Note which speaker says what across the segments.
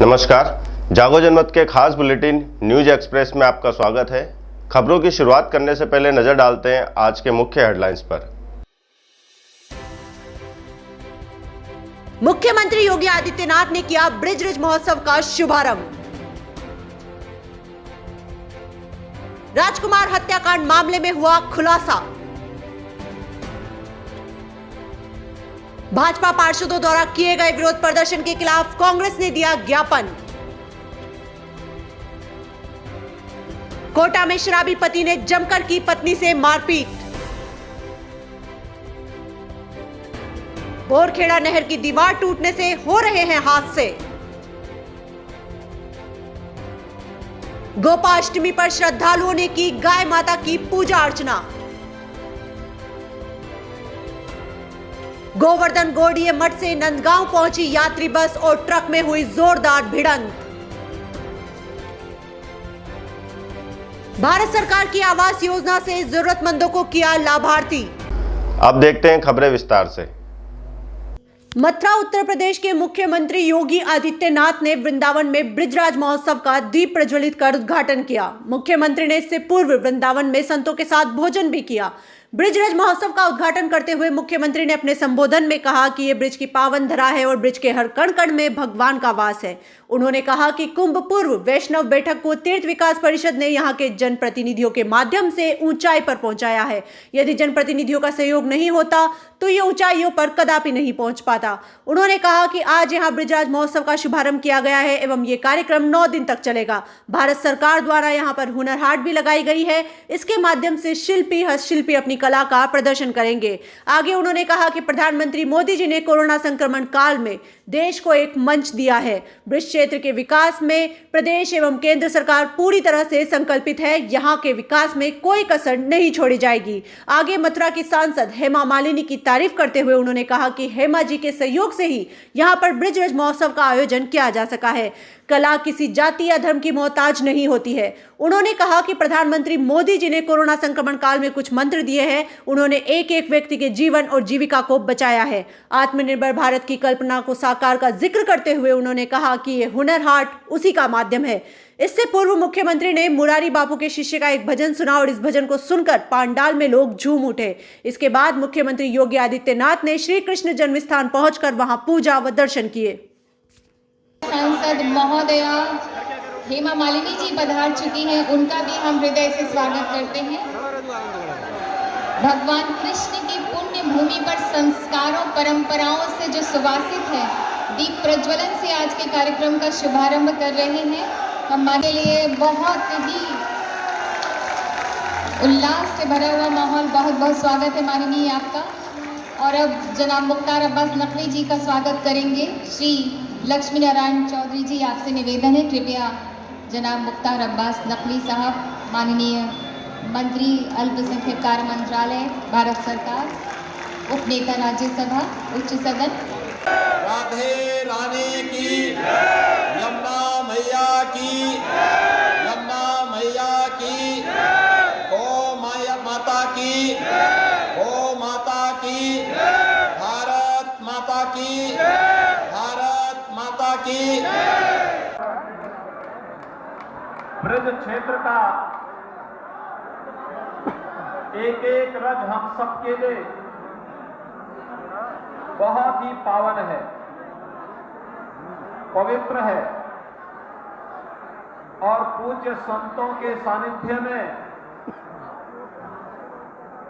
Speaker 1: नमस्कार, जागो जनमत के खास बुलेटिन न्यूज एक्सप्रेस में आपका स्वागत है। खबरों की शुरुआत करने से पहले नजर डालते हैं आज के मुख्य हेडलाइंस पर।
Speaker 2: मुख्यमंत्री योगी आदित्यनाथ ने किया ब्रिज महोत्सव का शुभारंभ। राजकुमार हत्याकांड मामले में हुआ खुलासा। भाजपा पार्षदों द्वारा किए गए विरोध प्रदर्शन के खिलाफ कांग्रेस ने दिया ज्ञापन। कोटा में शराबी पति ने जमकर की पत्नी से मारपीट। बोरखेड़ा नहर की दीवार टूटने से हो रहे हैं हादसे। गोपाष्टमी पर श्रद्धालुओं ने की गाय माता की पूजा अर्चना। गोवर्धन गौड़ीय मठ से नंदगांव पहुंची यात्री बस और ट्रक में हुई जोरदार भिड़ंत। भारत सरकार की आवास योजना से जरूरतमंदों को किया लाभार्थी।
Speaker 1: अब देखते हैं खबरें विस्तार से।
Speaker 2: मथुरा उत्तर प्रदेश के मुख्यमंत्री योगी आदित्यनाथ ने वृंदावन में ब्रिजराज महोत्सव का दीप प्रज्वलित कर उद्घाटन किया। मुख्यमंत्री ने इससे पूर्व वृंदावन में संतों के साथ भोजन भी किया। ब्रिजराज महोत्सव का उद्घाटन करते हुए मुख्यमंत्री ने अपने संबोधन में कहा कि ये ब्रिज की पावन धरा है और ब्रिज के हर कण कण में भगवान का वास है। उन्होंने कहा कि कुंभ पूर्व वैष्णव बैठक को तीर्थ विकास परिषद ने यहाँ के जनप्रतिनिधियों के माध्यम से ऊंचाई पर पहुंचाया है। यदि जनप्रतिनिधियों का सहयोग नहीं होता तो ये ऊंचाइयों पर कदापि नहीं पहुंच पाता। उन्होंने कहा कि आज यहाँ ब्रिजराज महोत्सव का शुभारंभ किया गया है एवं ये कार्यक्रम 9 दिन तक चलेगा। भारत सरकार द्वारा यहाँ पर हुनर हाट भी लगाई गई है। इसके माध्यम से शिल्पी हस्तशिल्पी अपनी कला का प्रदर्शन करेंगे। आगे उन्होंने कहा कि प्रधानमंत्री मोदी जी ने कोरोना संक्रमण काल में देश को एक मंच दिया है। ब्रिज क्षेत्र के विकास में प्रदेश एवं केंद्र सरकार पूरी तरह से संकल्पित है। यहाँ के विकास में कोई कसर नहीं छोड़ी जाएगी। आगे मथुरा की सांसद हेमा मालिनी की तारीफ करते हुए उन्होंने कहा कि हेमा जी के सहयोग से ही यहाँ पर ब्रिज महोत्सव का आयोजन किया जा सका है। कला किसी जाति या धर्म की मोहताज नहीं होती है। उन्होंने कहा कि प्रधानमंत्री मोदी जी ने कोरोना संक्रमण काल में कुछ मंत्र दिए हैं। उन्होंने एक एक व्यक्ति के जीवन और जीविका को बचाया है। आत्मनिर्भर भारत की कल्पना को साकार का जिक्र करते हुए उन्होंने कहा कि ये हुनर हाट उसी का माध्यम है। इससे पूर्व मुख्यमंत्री ने मुरारी बापू के शिष्य का एक भजन सुना और इस भजन को सुनकर पांडाल में लोग झूम उठे। इसके बाद मुख्यमंत्री योगी आदित्यनाथ ने श्री कृष्ण जन्मस्थान पहुंचकर वहां पूजा व दर्शन किए।
Speaker 3: सांसद महोदया हेमा मालिनी जी पधार चुकी हैं, उनका भी हम हृदय से स्वागत करते हैं। भगवान कृष्ण की पुण्य भूमि पर संस्कारों परंपराओं से जो सुवासित है, दीप प्रज्वलन से आज के कार्यक्रम का शुभारंभ कर रहे हैं। हमारे लिए बहुत ही उल्लास से भरा हुआ माहौल। बहुत बहुत स्वागत है माननीय आपका। और अब जनाब मुख्तार अब्बास नकवी जी का स्वागत करेंगे। श्री लक्ष्मी नारायण चौधरी जी, आपसे निवेदन है कृपया जनाब मुख्तार अब्बास नकवी साहब, माननीय मंत्री अल्पसंख्यक कार्य मंत्रालय, भारत सरकार, उपनेता राज्यसभा, उच्च सदन।
Speaker 4: राधे रानी की, यमुना मैया की, यमुना मैया की, गौ माता की, गौ माता की, भारत माता की, भारत माता की।
Speaker 5: ब्रिज क्षेत्र का एक एक रज हम सबके लिए बहुत ही पावन है, पवित्र है और पूज्य संतों के सानिध्य में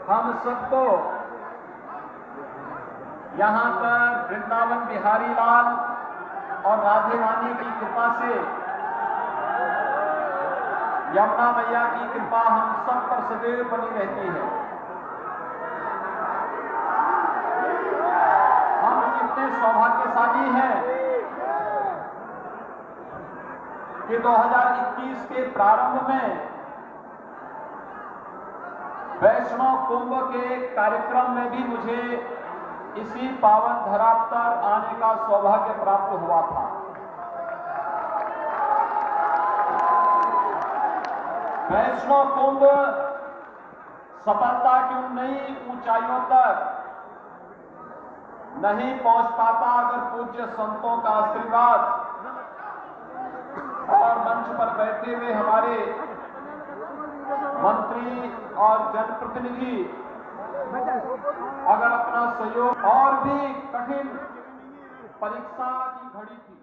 Speaker 5: हम सबको यहाँ पर वृंदावन बिहारी लाल और राधे रानी की कृपा से, यमुना मैया की कृपा हम सब पर सदैव बनी रहती है। हम कितने सौभाग्यशाली हैं कि 2021 के प्रारंभ में वैष्णव कुंभ के कार्यक्रम में भी मुझे इसी पावन धरा पर आने का सौभाग्य प्राप्त हुआ था। वैष्णव कुंभ सफलता की उन नई ऊंचाइयों तक नहीं पहुंच पाता अगर पूज्य संतों का आशीर्वाद करते हुए हमारे मंत्री और जनप्रतिनिधि अगर अपना सहयोग, और भी कठिन परीक्षा की घड़ी थी।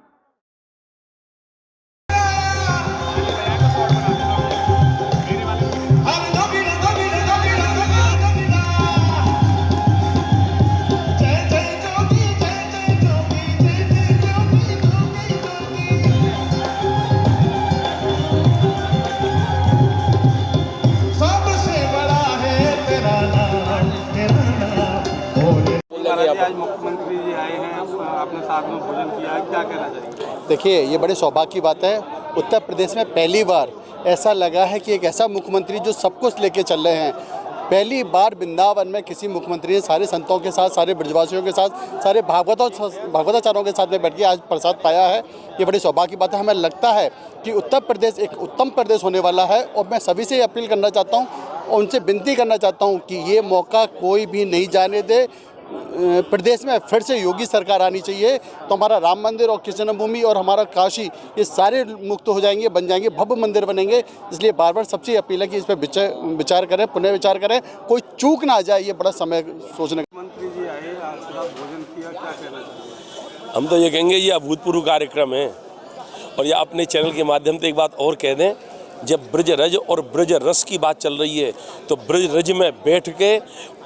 Speaker 6: आज मुख्यमंत्री जी आए हैं, आपने साथ में भोजन किया है, क्या कहना चाहिए?
Speaker 7: देखिए, ये बड़े सौभाग्य की बात है। उत्तर प्रदेश में पहली बार ऐसा लगा है कि एक ऐसा मुख्यमंत्री जो सब कुछ लेके चल रहे हैं। पहली बार वृंदावन में किसी मुख्यमंत्री ने सारे संतों के साथ, सारे ब्रजवासियों के साथ, सारे भागवताचार्यों के साथ में बैठ के आज प्रसाद पाया है। ये बड़ी सौभाग्य की बात है। हमें लगता है कि उत्तर प्रदेश एक उत्तम प्रदेश होने वाला है और मैं सभी से अपील करना चाहता हूँ और उनसे विनती करना चाहता हूँ कि ये मौका कोई भी नहीं जाने दे। प्रदेश में फिर से योगी सरकार आनी चाहिए तो हमारा राम मंदिर और कृष्ण भूमि और हमारा काशी ये सारे मुक्त हो जाएंगे, बन जाएंगे, भव्य मंदिर बनेंगे। इसलिए बार बार सबसे अपील है कि इस पर विचार करें, पुनः विचार करें, कोई चूक ना आ जाए। ये बड़ा समय सोचने का।
Speaker 6: मंत्री जी आए, आज भोजन किया, क्या कहना चाहिए?
Speaker 8: हम तो ये कहेंगे ये अभूतपूर्व कार्यक्रम है। और ये अपने चैनल के माध्यम से एक बात और कह दें, जब ब्रज रज और ब्रज रस की बात चल रही है तो ब्रज रज में बैठ के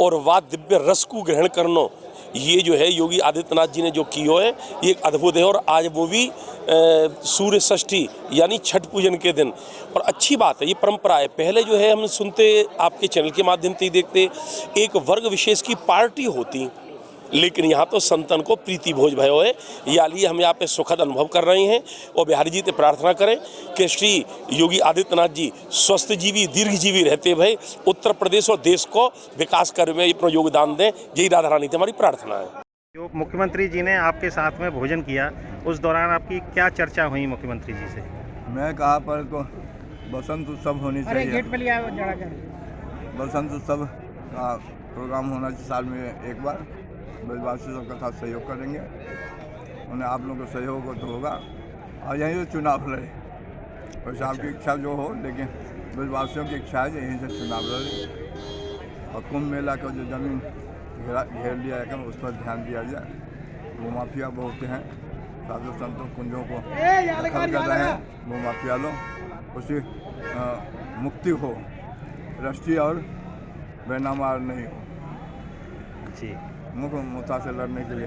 Speaker 8: और वह दिव्य रस को ग्रहण करना, ये जो है योगी आदित्यनाथ जी ने जो किया है ये एक अद्भुत है। और आज वो भी सूर्य षष्ठी यानी छठ पूजन के दिन। और अच्छी बात है, ये परंपरा है। पहले जो है हम सुनते, आपके चैनल के माध्यम से ही देखते, एक वर्ग विशेष की पार्टी होती, लेकिन यहाँ तो संतन को प्रीति भोज भयो है। या लिए हम यहाँ पे सुखद अनुभव कर रहे हैं और बिहारी जी से प्रार्थना करें कि श्री योगी आदित्यनाथ जी स्वस्थ जीवी, दीर्घ जीवी रहते भय उत्तर प्रदेश और देश को विकास करने में अपना योगदान दें। यही राधा रानी से हमारी प्रार्थना है।
Speaker 9: जो मुख्यमंत्री जी ने आपके साथ में भोजन किया, उस दौरान आपकी क्या चर्चा हुई मुख्यमंत्री जी से?
Speaker 10: मैं कहा पर तो बसंत उत्सव होनी चाहिए। गेट पे लिया बसंत उत्सव का प्रोग्राम होना चाहिए साल में एक बार। ब्रजवासियों का साथ सहयोग करेंगे, उन्हें आप लोगों का सहयोग हो तो होगा। और यहीं से चुनाव लड़े, वैसे आपकी इच्छा जो हो, लेकिन ब्रजवासियों की इच्छा है यहीं से चुनाव लड़े। और कुंभ मेला का जो ज़मीन घेर लिया है उस पर ध्यान दिया जाए। वो माफिया बहुत हैं, साधु संतों कुंजों को दखल कर रहे हैं। वो माफिया लोग उसी मुक्ति हो, राष्ट्रीय और बेनामार नहीं हो
Speaker 9: जी,
Speaker 10: मुद्दा से लड़ने के लिए।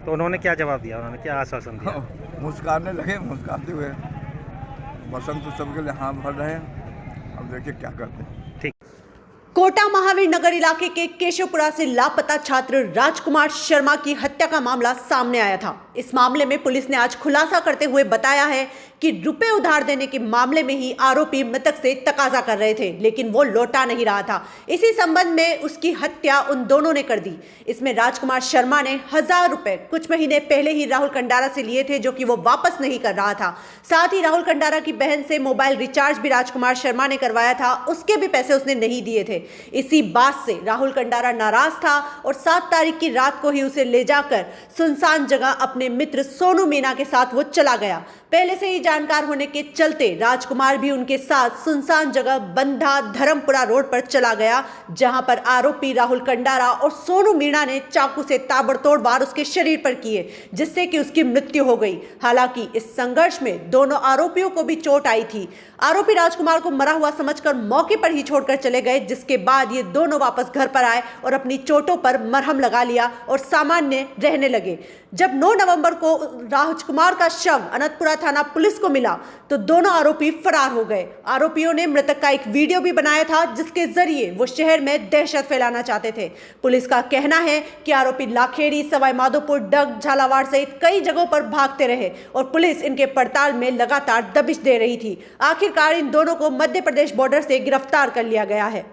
Speaker 9: तो उन्होंने क्या जवाब दिया, उन्होंने क्या आश्वासन दिया?
Speaker 10: मुस्कुराने लगे, मुस्कुराते हुए बसंत उत्सव के लिए हाँ भर रहे हैं। अब देखिए क्या करते हैं।
Speaker 9: ठीक।
Speaker 2: कोटा महावीर नगर इलाके के केशवपुरा से लापता छात्र राजकुमार शर्मा की हत्या का मामला सामने आया था। इस मामले में पुलिस ने आज खुलासा करते हुए बताया है कि रुपए उधार देने के मामले में ही आरोपी मृतक से तकाजा कर रहे थे, लेकिन वो लौटा नहीं रहा था। इसी संबंध में उसकी हत्या उन दोनों ने कर दी। इसमें राजकुमार शर्मा ने 1000 रुपए कुछ महीने पहले ही राहुल कंडारा से लिए थे, जो कि वो वापस नहीं कर रहा था। साथ ही राहुल कंडारा की बहन से मोबाइल रिचार्ज भी राजकुमार शर्मा ने करवाया था, उसके भी पैसे उसने नहीं दिए थे। इसी बात से राहुल कंडारा नाराज था और 7 तारीख की रात को ही उसे ले जाकर सुनसान जगह अपने मित्र सोनू मीणा के साथ वो चला गया। पहले से ही जानकार होने के चलते राजकुमार भी उनके साथ सुनसान जगह बंधा धर्मपुरा रोड पर चला गया, जहां पर आरोपी राहुल कंडारा और सोनू मीणा ने चाकू से ताबड़तोड़ वार उसके शरीर पर किए, जिससे कि उसकी मृत्यु हो गई। हालांकि इस संघर्ष में दोनों आरोपियों को भी चोट आई थी। आरोपी राजकुमार को मरा हुआ समझकर मौके पर ही छोड़कर चले गए, जिसके बाद ये दोनों वापस घर पर आए और अपनी चोटों पर मरहम लगा लिया और सामान्य रहने लगे। जब 9 नवंबर को राजकुमार का शव अनंतपुरा थाना पुलिस को मिला तो दोनों आरोपी फरार हो गए। आरोपियों ने मृतक का एक वीडियो भी बनाया था, जिसके जरिए वो शहर में दहशत फैलाना चाहते थे। पुलिस का कहना है कि आरोपी लाखेड़ी, सवाई माधोपुर, डग, झालावाड़ सहित कई जगहों पर भागते रहे और पुलिस इनके पड़ताल में लगातार दबिश दे रही थी। आखिरकार इन दोनों को मध्य प्रदेश बॉर्डर से गिरफ्तार कर लिया गया है।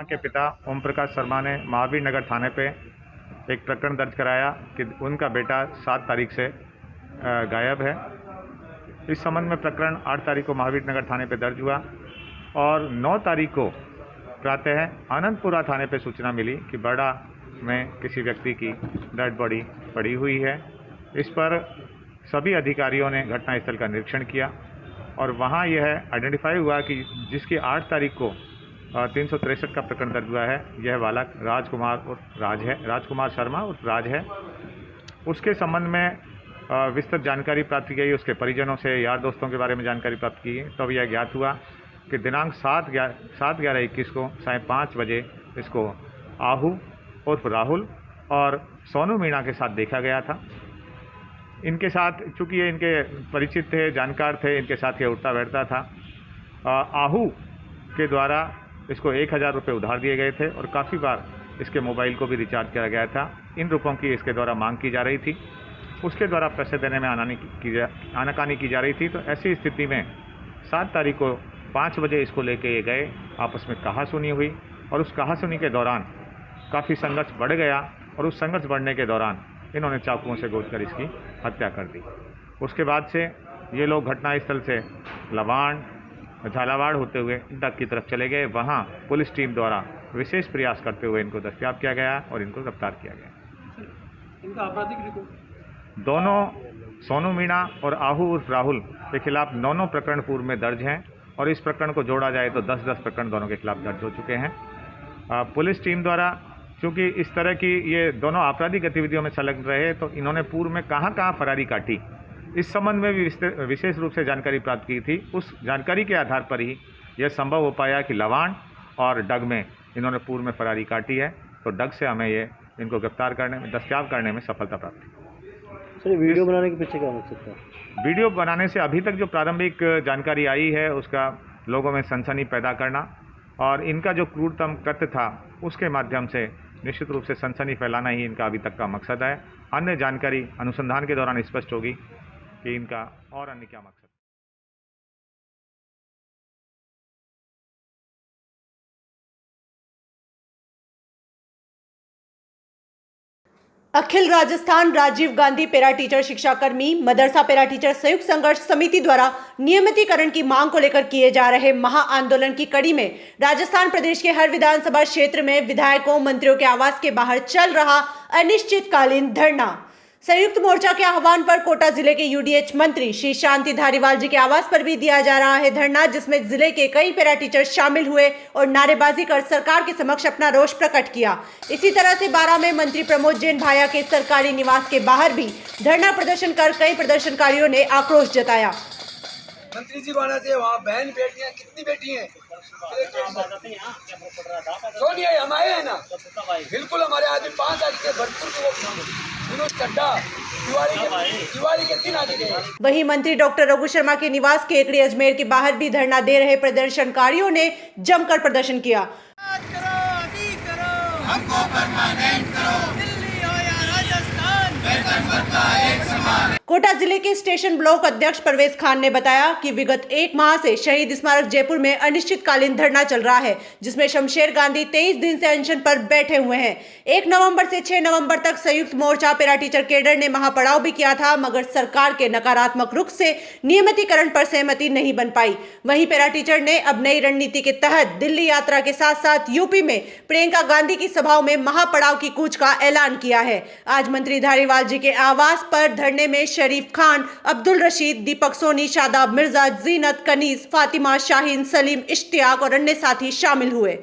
Speaker 9: के पिता ओम प्रकाश शर्मा ने महावीर नगर थाने पे एक प्रकरण दर्ज कराया कि उनका बेटा 7 तारीख से गायब है
Speaker 11: इस संबंध में प्रकरण 8 तारीख को महावीर नगर थाने पर दर्ज हुआ और 9 तारीख को प्रातः आनंदपुरा थाने पर सूचना मिली कि बड़ा में किसी व्यक्ति की डेड बॉडी पड़ी हुई है। इस पर सभी अधिकारियों ने घटनास्थल का निरीक्षण किया और वहां यह आइडेंटिफाई हुआ कि जिसकी 8 तारीख को 363 का प्रकरण दर्ज हुआ है, यह बालक राजकुमार शर्मा उर्फ राज है। उसके संबंध में विस्तृत जानकारी प्राप्त की गई, उसके परिजनों से, यार दोस्तों के बारे में जानकारी प्राप्त की गई। तब यह ज्ञात हुआ कि दिनांक 7/11/21 को 5:30 बजे इसको आहू उर्फ राहुल और सोनू मीणा के साथ देखा गया था। इनके साथ चूँकि ये इनके परिचित थे, जानकार थे, इनके साथ ये उठता बैठता था। आहू के द्वारा इसको 1000 रुपये उधार दिए गए थे और काफ़ी बार इसके मोबाइल को भी रिचार्ज किया गया था। इन रुपयों की इसके द्वारा मांग की जा रही थी, उसके द्वारा पैसे देने में आनाकानी की जा रही थी। तो ऐसी स्थिति में 7 तारीख को 5 बजे इसको लेके ये गए, आपस में कहासुनी हुई और उस कहासुनी के दौरान काफ़ी संघर्ष बढ़ गया और उस संघर्ष बढ़ने के दौरान इन्होंने चाकुओं से गोदकर इसकी हत्या कर दी। उसके बाद से ये लोग घटनास्थल से लवाण झालावाड़ होते हुए डग की तरफ चले गए। वहाँ पुलिस टीम द्वारा विशेष प्रयास करते हुए इनको दस्तयाब किया गया और इनको गिरफ्तार किया गया।
Speaker 6: इनका आपराधिक रिकॉर्ड
Speaker 11: दोनों सोनू मीणा और आहू उर्फ राहुल के खिलाफ 9 प्रकरण पूर्व में दर्ज हैं और इस प्रकरण को जोड़ा जाए तो 10 प्रकरण दोनों के खिलाफ दर्ज हो चुके हैं। पुलिस टीम द्वारा चूँकि इस तरह की ये दोनों आपराधिक गतिविधियों में संलग्न रहे तो इन्होंने पूर्व में कहाँ फरारी काटी, इस संबंध में भी विशेष रूप से जानकारी प्राप्त की थी। उस जानकारी के आधार पर ही यह संभव हो पाया कि लवाण और डग में इन्होंने पूर्व में फरारी काटी है। तो डग से हमें इनको गिरफ्तार करने में, दस्तयाब करने में सफलता प्राप्त हुई।
Speaker 12: सर, वीडियो बनाने के पीछे क्या मकसद था?
Speaker 11: वीडियो बनाने से अभी तक जो प्रारंभिक जानकारी आई है उसका लोगों में सनसनी पैदा करना और इनका जो क्रूरतम कृत्य था उसके माध्यम से निश्चित रूप से सनसनी फैलाना ही इनका अभी तक का मकसद है। अन्य जानकारी अनुसंधान के दौरान स्पष्ट होगी कि इनका और अन्य क्या मकसद।
Speaker 2: अखिल राजस्थान राजीव गांधी पैरा टीचर शिक्षा कर्मी मदरसा पैरा टीचर संयुक्त संघर्ष समिति द्वारा नियमितीकरण की मांग को लेकर किए जा रहे महा आंदोलन की कड़ी में राजस्थान प्रदेश के हर विधानसभा क्षेत्र में विधायकों मंत्रियों के आवास के बाहर चल रहा अनिश्चितकालीन धरना। संयुक्त मोर्चा के आह्वान पर कोटा जिले के यूडीएच मंत्री श्री शांति धारीवाल जी के आवास पर भी दिया जा रहा है धरना, जिसमें जिले के कई पैरा टीचर शामिल हुए और नारेबाजी कर सरकार के समक्ष अपना रोष प्रकट किया। इसी तरह से 12 में मंत्री प्रमोद जैन भाया के सरकारी निवास के बाहर भी धरना प्रदर्शन कर कई प्रदर्शनकारियों ने आक्रोश जताया।
Speaker 13: मंत्री जी बना थे, वहाँ बहन बेटियां कितनी बेटी हैं, क्यों नहीं आए? हम आए हैं ना, बिल्कुल हमारे आदमी 5 आदमी थे भरतपुर चड्डा दिवाली के दिन आगे गए।
Speaker 2: वहीं मंत्री डॉक्टर रघु शर्मा के निवास केकड़ी अजमेर के बाहर भी धरना दे रहे प्रदर्शनकारियों ने जमकर प्रदर्शन किया।
Speaker 14: हमको परमानेंट करो, दिल्ली हो या राजस्थान, वेतन भत्ता एक समान।
Speaker 2: कोटा जिले के स्टेशन ब्लॉक अध्यक्ष परवेज खान ने बताया कि विगत 1 माह से शहीद स्मारक जयपुर में अनिश्चितकालीन धरना चल रहा है, जिसमें शमशेर गांधी 23 दिन से अनशन पर बैठे हुए हैं। 1 नवंबर से 6 नवंबर तक संयुक्त मोर्चा पैरा टीचर केडर ने महापड़ाव भी किया था, मगर सरकार के नकारात्मक रुख से नियमितीकरण पर सहमति नहीं बन पाई। वहीं पैरा टीचर ने अब नई रणनीति के तहत दिल्ली यात्रा के साथ साथ यूपी में प्रियंका गांधी की सभाओं में महापड़ाव की कूच का ऐलान किया है। आज मंत्री धारीवाल जी के आवास पर धरने में शरीफ खान, अब्दुल रशीद, दीपक सोनी, शादाब मिर्जा, जीनत, कनीज, फातिमा, शाहीन, सलीम, इश्तियाक और अन्य साथी शामिल हुए।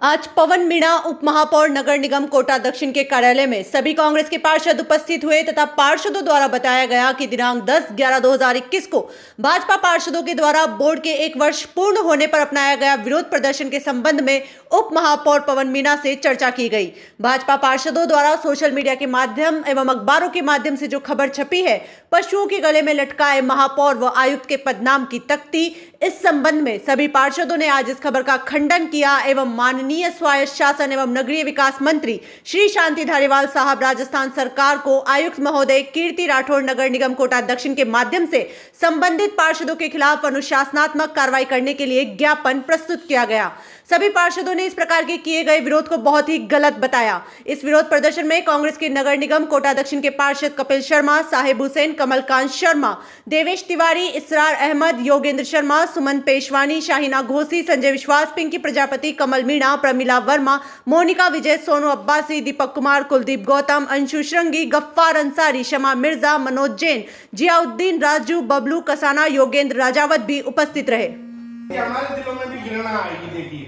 Speaker 2: आज पवन मीणा उप महापौर नगर निगम कोटा दक्षिण के कार्यालय में सभी कांग्रेस के पार्षद उपस्थित हुए तथा पार्षदों द्वारा बताया गया कि दिनांक 10/11/2021 को भाजपा पार्षदों के द्वारा बोर्ड के 1 वर्ष पूर्ण होने पर अपनाया गया विरोध प्रदर्शन के संबंध में उप महापौर पवन मीणा से चर्चा की गई। भाजपा पार्षदों द्वारा सोशल मीडिया के माध्यम एवं अखबारों के माध्यम से जो खबर छपी है, पशुओं के गले में लटकाए महापौर व आयुक्त के पदनाम की तख्ती, इस संबंध में सभी पार्षदों ने आज इस खबर का खंडन किया एवं माननीय स्वायत्त शासन एवं नगरीय विकास मंत्री श्री शांति धारीवाल साहब राजस्थान सरकार को आयुक्त महोदय कीर्ति राठौड़ नगर निगम कोटा दक्षिण के माध्यम से संबंधित पार्षदों के खिलाफ अनुशासनात्मक कार्रवाई करने के लिए ज्ञापन प्रस्तुत किया गया। सभी पार्षदों ने इस प्रकार के किए गए विरोध को बहुत ही गलत बताया। इस विरोध प्रदर्शन में कांग्रेस के नगर निगम कोटा दक्षिण के पार्षद कपिल शर्मा, साहिब हुसैन, कमलकांत शर्मा, देवेश तिवारी, इसरार अहमद, योगेंद्र शर्मा, सुमन पेशवानी, शाहीना घोसी, संजय विश्वास, पिंकी प्रजापति, कमल मीणा, प्रमिला वर्मा, मोनिका विजय, सोनू अब्बासी, दीपक कुमार, कुलदीप गौतम, अंशु श्रृंगी, गफ्फार अंसारी, शमा मिर्जा, मनोज जैन, जियाउद्दीन, राजू, बबलू कसाना, योगेंद्र राजावत भी उपस्थित रहे।
Speaker 15: हमारे दिलों में भी घृणा आएगी। देखिए,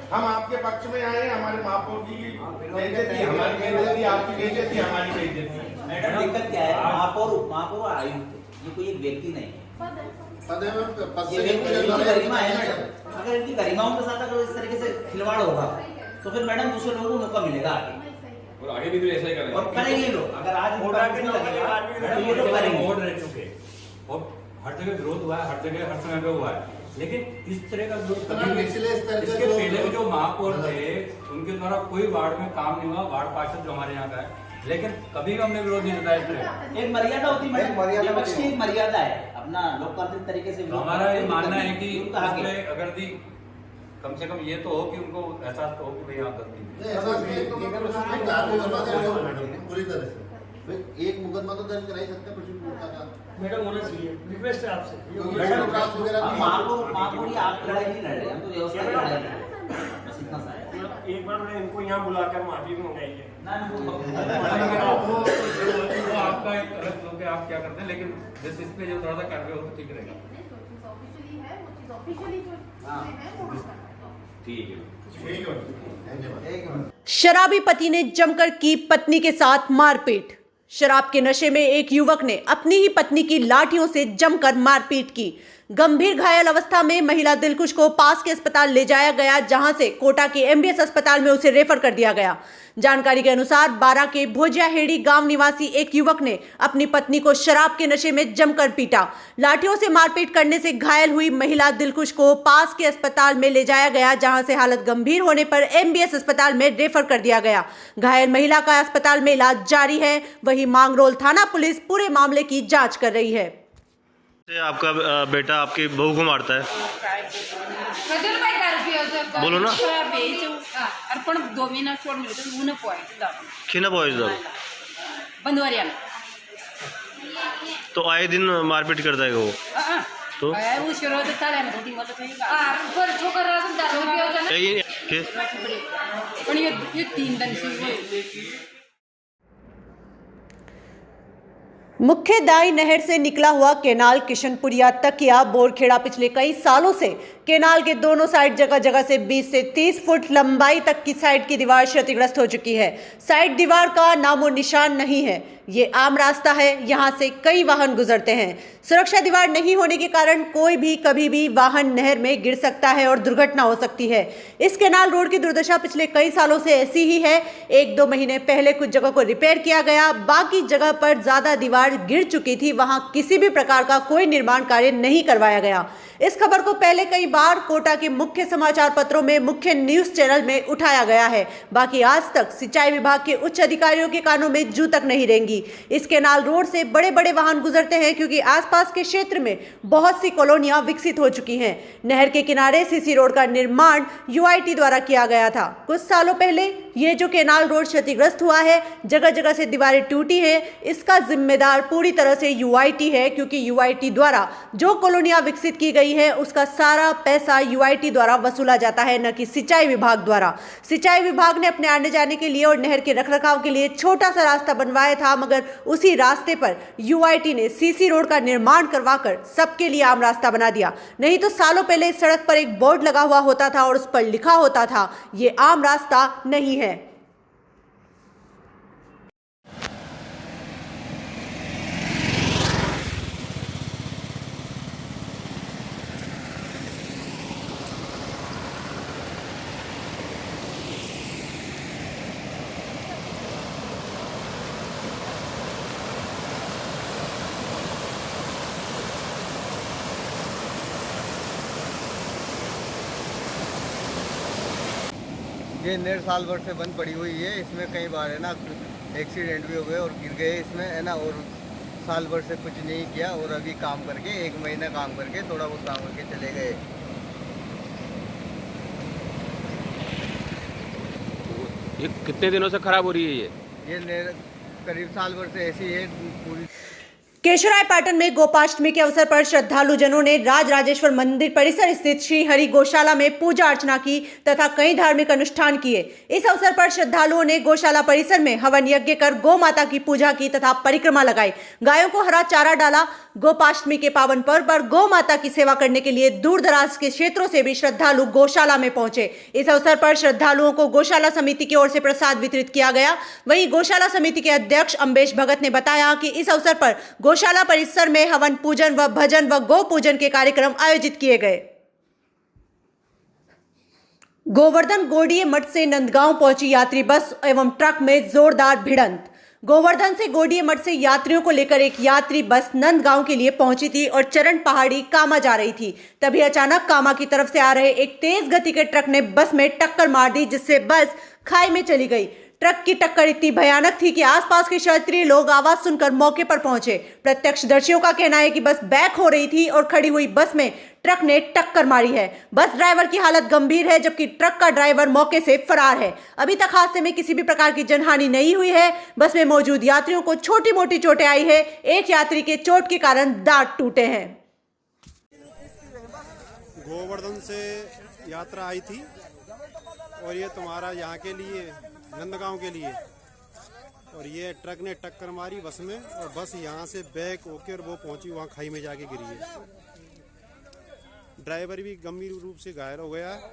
Speaker 15: हम आपके पक्ष में आए, हमारे महापौर जी की बेइज्जती, हमारी बेइज्जती, आपकी बेइज्जती, हमारी बेइज्जती।
Speaker 16: मैडम दिक्कत क्या है? महापौर आयुक्त ये कोई एक व्यक्ति नहीं है, गरिमा है मैडम। अगर इनकी गरिमाओं के साथ अगर इस तरीके से खिलवाड़ होगा तो फिर मैडम दूसरे लोगों को मौका मिलेगा आगे,
Speaker 6: और आगे भी तो ऐसा ही करेंगे
Speaker 16: और करेंगे लोग। अगर आज वोट ये लोग करेंगे,
Speaker 17: वोट रह चुके और हर जगह विरोध हुआ है, हर जगह हर समय पे हुआ है, लेकिन इस तरह का विरोध कभी इसके पहले भी जो महापौर थे उनके द्वारा कोई वार्ड में काम नहीं हुआ। वार्ड पार्षद जो हमारे यहाँ का है, लेकिन कभी भी हमने विरोध नहीं जताया इस तरह।
Speaker 16: एक मर्यादा होती है, विपक्ष की एक मर्यादा है, अपना लोकतांत्रिक तरीके से।
Speaker 17: हमारा ये मानना है कि अगर दी कम से कम ये तो हो कि उनको एहसास तो हो कि भाई यहाँ गलती
Speaker 7: पूरी तरह से एक मुकदमा तो दर्ज करा ही सकते हैं
Speaker 13: मैडम, होना चाहिए। रिक्वेस्ट है आपसे।
Speaker 16: महापौर ये आप लड़ाई नहीं लड़ रहे, हम तो व्यवस्था की लड़ाई लड़ रहे हैं, बस इतना सा है।
Speaker 13: एक बार उन्हें इनको यहाँ बुलाकर माफी भी मंगाई है।
Speaker 17: वो आपका एक अलग लोग है, आप क्या करते हैं, लेकिन जिस इस पे जो थोड़ा सा कार्रवाई हो तो ठीक रहेगा।
Speaker 6: ठीक है।
Speaker 2: शराबी पति ने जमकर की पत्नी के साथ मारपीट। शराब के नशे में एक युवक ने अपनी ही पत्नी की लाठियों से जमकर मारपीट की। गंभीर घायल अवस्था में महिला दिलकुश को पास के अस्पताल ले जाया गया, जहां से कोटा के एमबीएस अस्पताल में उसे रेफर कर दिया गया। जानकारी के अनुसार बारा के भोजियाहेड़ी गांव निवासी एक युवक ने अपनी पत्नी को शराब के नशे में जमकर पीटा। लाठियों से मारपीट करने से घायल हुई महिला दिलकुश को पास के अस्पताल में ले जाया गया, जहां से हालत गंभीर होने पर एमबीएस अस्पताल में रेफर कर दिया गया। घायल महिला का अस्पताल में इलाज जारी है। वहीं मांगरोल थाना पुलिस पूरे मामले की जांच कर रही है।
Speaker 18: आपका बेटा आपकी बहू को मारता है, बोलो ना। खीना पॉइज
Speaker 19: बंदवारिया में
Speaker 18: तो आए दिन मारपीट करता है वो, तो
Speaker 19: ये 3 दिन से
Speaker 2: मुख्यदाई नहर से निकला हुआ केनाल किशनपुरिया तकिया बोरखेड़ा पिछले कई सालों से केनाल के दोनों साइड जगह जगह से 20 से 30 फुट लंबाई तक की साइड की दीवार क्षतिग्रस्त हो चुकी है। साइड दीवार का नामो निशान नहीं है। ये आम रास्ता है, यहाँ से कई वाहन गुजरते हैं। सुरक्षा दीवार नहीं होने के कारण कोई भी कभी भी वाहन नहर में गिर सकता है और दुर्घटना हो सकती है। इस केनाल रोड की दुर्दशा पिछले कई सालों से ऐसी ही है। 1-2 महीने पहले कुछ जगह को रिपेयर किया गया, बाकी जगह पर ज्यादा दीवार गिर चुकी थी, वहां किसी भी प्रकार का कोई निर्माण कार्य नहीं करवाया गया। इस खबर को पहले कई बार कोटा के मुख्य समाचार पत्रों में, मुख्य न्यूज चैनल में उठाया गया है। बाकी आज तक सिंचाई विभाग के उच्च अधिकारियों के कानों में जू तक नहीं रेंगी। इस केनाल रोड से बड़े बड़े वाहन गुजरते हैं क्योंकि आसपास के क्षेत्र में बहुत सी कॉलोनियां विकसित हो चुकी हैं। नहर के किनारे सीसी रोड का निर्माण यूआईटी द्वारा किया गया था। कुछ सालों पहले ये जो केनाल रोड क्षतिग्रस्त हुआ है, जगह जगह से दीवारें टूटी हैं, इसका जिम्मेदार पूरी तरह से यूआईटी है, क्योंकि यूआईटी द्वारा जो कॉलोनियां विकसित की गई है उसका सारा पैसा यूआईटी द्वारा वसूला जाता है, न कि सिंचाई विभाग द्वारा। सिंचाई विभाग ने अपने आने जाने के लिए और नहर के रखरखाव के लिए छोटा सा रास्ता बनवाया था, मगर उसी रास्ते पर यूआईटी ने सीसी रोड का निर्माण करवाकर सबके लिए आम रास्ता बना दिया। नहीं तो सालों पहले इस सड़क पर एक बोर्ड लगा हुआ होता था और उस पर लिखा होता था ये आम रास्ता नहीं है।
Speaker 20: ये 1.5 साल भर से बंद पड़ी हुई है। इसमें कई बार है ना एक्सीडेंट भी हो गए और गिर गए इसमें, है ना। और साल भर से कुछ नहीं किया और अभी काम करके 1 महीना काम करके थोड़ा बहुत काम करके चले गए।
Speaker 6: ये कितने दिनों से खराब हो रही है
Speaker 20: ये करीब साल भर से ऐसी है पूरी।
Speaker 2: केशवरायपाटन में गोपाष्टमी के अवसर पर श्रद्धालु जनों ने राज राजेश्वर मंदिर परिसर स्थित श्री हरि गौशाला में पूजा अर्चना की तथा कई धार्मिक अनुष्ठान किए। इस अवसर पर श्रद्धालुओं ने गौशाला परिसर में हवन यज्ञ कर गौ माता की पूजा की तथा परिक्रमा लगाई, गायों को हरा चारा डाला। गोपाष्टमी के पावन पर्व पर गौ माता की सेवा करने के लिए दूर दराज के क्षेत्रों से भी श्रद्धालु गौशाला में पहुंचे। इस अवसर पर श्रद्धालुओं को गौशाला समिति की ओर से प्रसाद वितरित किया गया। वहीं गौशाला समिति के अध्यक्ष अम्बेश भगत ने बताया कि इस अवसर पर गौशाला परिसर में हवन पूजन व भजन व गौ पूजन के कार्यक्रम आयोजित किए गए। गोवर्धन गोड़िये मठ से नंदगांव पहुंची यात्री बस एवं ट्रक में जोरदार भिड़ंत। गोवर्धन से गोड़िये मठ से यात्रियों को लेकर एक यात्री बस नंदगांव के लिए पहुंची थी और चरण पहाड़ी कामा जा रही थी। तभी अचानक कामा की तरफ से आ रहे एक तेज गति के ट्रक ने बस में टक्कर मार दी, जिससे बस खाई में चली गई। ट्रक की टक्कर इतनी भयानक थी कि आसपास के क्षेत्रीय लोग आवाज सुनकर मौके पर पहुंचे। प्रत्यक्षदर्शियों का कहना है कि बस बैक हो रही थी और खड़ी हुई बस में ट्रक ने टक्कर मारी है। बस ड्राइवर की हालत गंभीर है, जबकि ट्रक का ड्राइवर मौके से फरार है। अभी तक हादसे में किसी भी प्रकार की जनहानि नहीं हुई है। बस में मौजूद यात्रियों को छोटी मोटी चोटें आई है। एक यात्री के चोट के कारण दांत टूटे हैं।
Speaker 21: गोवर्धन से यात्रा आई थी और ये तुम्हारा यहाँ के लिए नंदगांव के लिए, और ये ट्रक ने टक्कर मारी बस में और बस यहाँ से बैक होकर वो पहुंची वहाँ खाई में जाके गिरी है। ड्राइवर भी गंभीर रूप से घायल हो गया है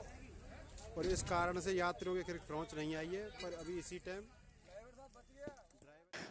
Speaker 21: और इस कारण से यात्रियों के पहुंच नहीं आई है। पर अभी इसी टाइम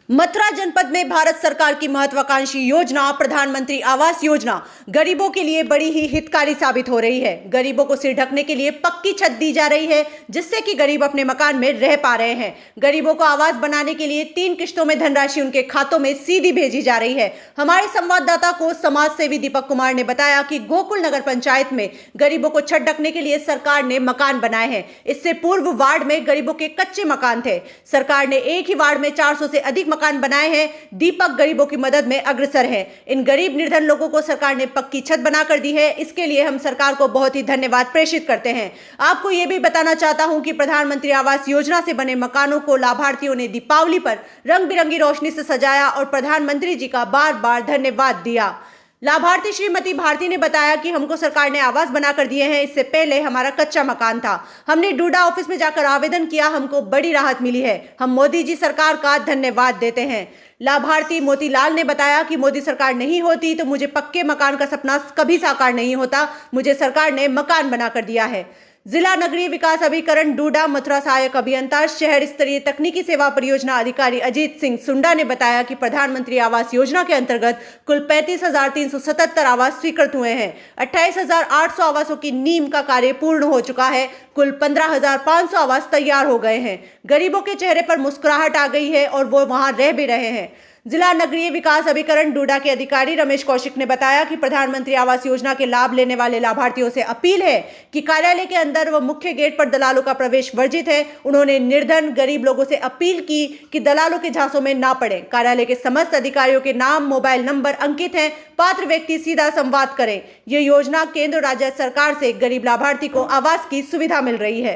Speaker 2: मथुरा जनपद में भारत सरकार की महत्वाकांक्षी योजना प्रधानमंत्री आवास योजना गरीबों के लिए बड़ी ही हितकारी साबित हो रही है। गरीबों को सिर ढकने के लिए पक्की छत दी जा रही है, जिससे कि गरीब अपने मकान में रह पा रहे हैं। गरीबों को आवास बनाने के लिए 3 किश्तों में धनराशि उनके खातों में सीधी भेजी जा रही है। हमारे संवाददाता को समाज सेवी दीपक कुमार ने बताया कि गोकुल नगर पंचायत में गरीबों को छत ढकने के लिए सरकार ने मकान बनाए हैं। इससे पूर्व वार्ड में गरीबों के कच्चे मकान थे। सरकार ने एक ही वार्ड में 400 से अधिक मकान बनाए हैं। दीपक गरीबों की मदद में अग्रसर है। इन गरीब निर्धन लोगों को सरकार ने पक्की छत बनाकर दी है। इसके लिए हम सरकार को बहुत ही धन्यवाद प्रेषित करते हैं। आपको यह भी बताना चाहता हूं कि प्रधानमंत्री आवास योजना से बने मकानों को लाभार्थियों ने दीपावली पर रंग बिरंगी रोशनी से सजाया और प्रधानमंत्री जी का बार बार धन्यवाद दिया। लाभार्थी श्रीमती भारती ने बताया कि हमको सरकार ने आवास बनाकर दिए हैं। इससे पहले हमारा कच्चा मकान था। हमने डूडा ऑफिस में जाकर आवेदन किया, हमको बड़ी राहत मिली है। हम मोदी जी सरकार का धन्यवाद देते हैं। लाभार्थी मोतीलाल ने बताया कि मोदी सरकार नहीं होती तो मुझे पक्के मकान का सपना कभी साकार नहीं होता। मुझे सरकार ने मकान बनाकर दिया है। जिला नगरीय विकास अभिकरण डूडा मथुरा सहायक अभियंता शहर स्तरीय तकनीकी सेवा परियोजना अधिकारी अजीत सिंह सुंडा ने बताया कि प्रधानमंत्री आवास योजना के अंतर्गत कुल 35,377 आवास स्वीकृत हुए हैं। 28,800 आवासों की नींव का कार्य पूर्ण हो चुका है। कुल 15,500 आवास तैयार हो गए हैं। गरीबों के चेहरे पर मुस्कुराहट आ गई है और वो वहां रह भी रहे हैं। जिला नगरीय विकास अभिकरण डूडा के अधिकारी रमेश कौशिक ने बताया कि प्रधानमंत्री आवास योजना के लाभ लेने वाले लाभार्थियों से अपील है कि कार्यालय के अंदर व मुख्य गेट पर दलालों का प्रवेश वर्जित है। उन्होंने निर्धन गरीब लोगों से अपील की कि दलालों के झांसों में ना पड़े। कार्यालय के समस्त अधिकारियों के नाम मोबाइल नंबर अंकित हैं। पात्र व्यक्ति सीधा संवाद करें। ये योजना केंद्र राज्य सरकार से गरीब लाभार्थी को आवास की सुविधा मिल रही है।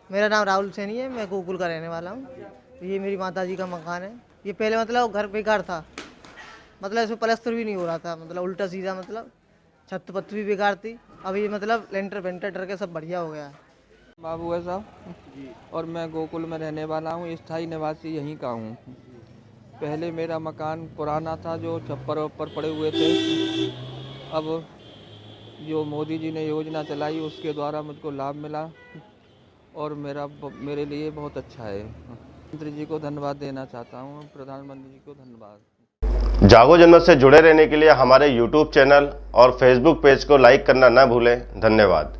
Speaker 22: मेरा नाम राहुल सैनी है। मैं गोकुल का रहने वाला हूँ। ये मेरी माता जी का मकान है। ये पहले मतलब घर बेकार था, मतलब इसमें प्लास्टर भी नहीं हो रहा था, मतलब उल्टा सीधा, मतलब छत पत्त भी बेकार थी। अब ये मतलब लेंटर वेंटर डर के सब बढ़िया हो गया है।
Speaker 23: बाबू है साहब और मैं गोकुल में रहने वाला हूँ। स्थायी निवासी यहीं का हूँ। पहले मेरा मकान पुराना था जो छप्पर वप्पर पड़े हुए थे। अब जो मोदी जी ने योजना चलाई उसके द्वारा मुझको लाभ मिला और मेरे लिए बहुत अच्छा है। प्रधानमंत्री जी को धन्यवाद देना चाहता हूँ। प्रधानमंत्री जी को धन्यवाद।
Speaker 1: जागो जनमत से जुड़े रहने के लिए हमारे YouTube चैनल और Facebook पेज को लाइक करना ना भूलें। धन्यवाद।